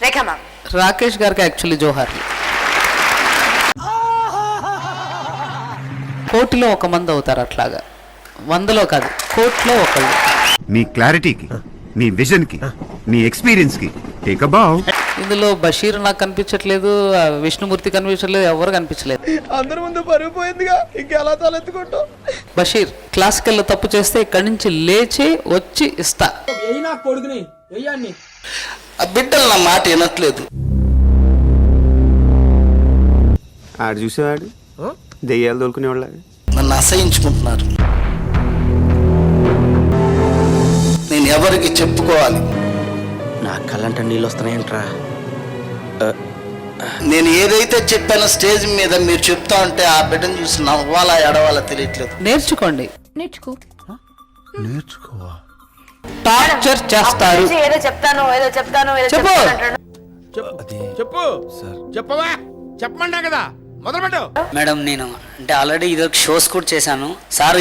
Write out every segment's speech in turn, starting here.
రేఖా ma'am. Rakesh గారికి actually జోహార్. కోటిలో ఒక మంది అవుతారు అట్లాగా, 100లో కాదు, కోట్లో ఒకళ్ళు. మీ క్లారిటీకి, మీ విజన్ కి, మీ ఎక్స్పీరియన్స్ కి టేక్ అ బౌ. ఇందులో బషీర్ నాకు కనిపించట్లేదు, విష్ణుమూర్తి కనిపించట్లేదు, ఎవరు కనిపించలేదు. అందరి ముందు పరుగు పోయిందిగా, ఇంకెలా తలెత్తుకుంటాం. బషీర్ క్లాసికల్ తప్పు చేస్తే ఇక్కడి నుంచి లేచి వచ్చి ఇస్తా. కొడుకుని వెయ్యాన్ని ఆ బిడ్డలు నా మాట వినట్లేదు. ఆడు చూసేవాడు దెయ్యాలు తోలుకునేవాళ్ళ నన్ను అసహించుకుంటున్నారు. నేను ఎవరికి చెప్పుకోవాలి? నా కళ్ళంట నీళ్ళు వస్తున్నాయంట్రా. నేను ఏదైతే చెప్పానో స్టేజ్ మీద మీరు చెప్తా ఉంటే ఆ బిడ్డను చూసి నవ్వాలా ఎడవాలా తెలియట్లేదు. నేర్చుకోండి. నేర్చుకోవా? టార్చర్ చేస్తారు. ఏదో చెప్తాను చెప్పు. చెప్పు చెప్పవా, చెప్పమంటా కదా, మొదలు పెట్టు. మేడం నేను అంటే ఆల్రెడీ ఇదొక షోస్ కూడా చేశాను సార్.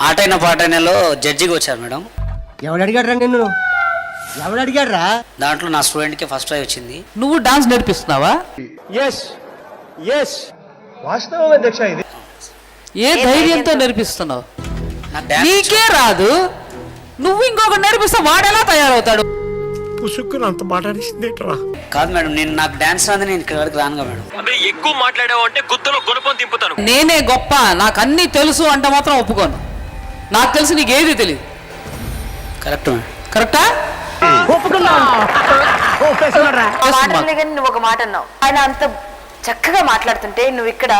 ఆటైన పాటైనలో జడ్జిగా వచ్చారు మేడం. ఎవడు అడిగాడు నిన్ను? ఎవడు అడిగాడు రా? దాంట్లో నా స్టూడెంట్కి ఫస్ట్ ప్రైజ్ వచ్చింది. నువ్వు డాన్స్ నేర్పిస్తున్నావా? వాస్తవం అధ్యక్ష, ఇది ఏ ధైర్యంతో నేర్పిస్తున్నావు? నా డాన్స్ నీకే రాదు, నువ్వు ఇంకొక నేర్పిస్తే వాడెలా తయారవుతాడు? అంత మాట్లాడిసింది కాదు మేడం, నేను నాకు డాన్స్ రాదు, నేను ఇక్కడ వరకు రానుగా మేడం. ఎక్కువ మాట్లాడావు అంటే గుద్దలో గుణపం తింపుతాను. నేనే గొప్ప, నాకు అన్ని తెలుసు అంటే మాత్రం ఒప్పుకోను. నాకు తెలిసి నీకు ఏది తెలియదు. Correct madam. కరెక్టా? నువ్వు ఒక మాట అన్నావు. ఆయన అంత చక్కగా మాట్లాడుతుంటే నువ్వు ఇక్కడ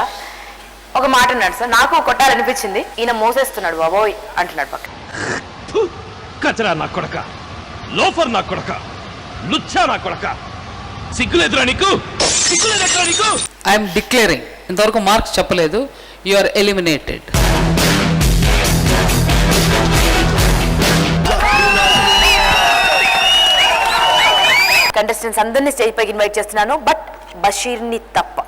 ఒక మాట అన్నాడు సార్, నాకు కొట్టాలనిపించింది. ఈయన మోసేస్తున్నాడు బాబోయ్ అంటున్నాడు పక్క. కచరా నా కొడక, లోఫర్ నా కొడక, లుచ్చా నా కొడక, సిగ్గులేదురా నీకు? సిగ్గులేదురా నీకు? ఐఎమ్ డిక్లేరింగ్, ఇంతవరకు మార్క్స్ చెప్పలేదు, యు ఆర్ ఎలిమినేటెడ్. కంటెస్టెంట్స్ అందరినీ స్టేజ్ పైకి ఇన్వైట్ చేస్తున్నాను, బట్ బషీర్ ని తప్ప.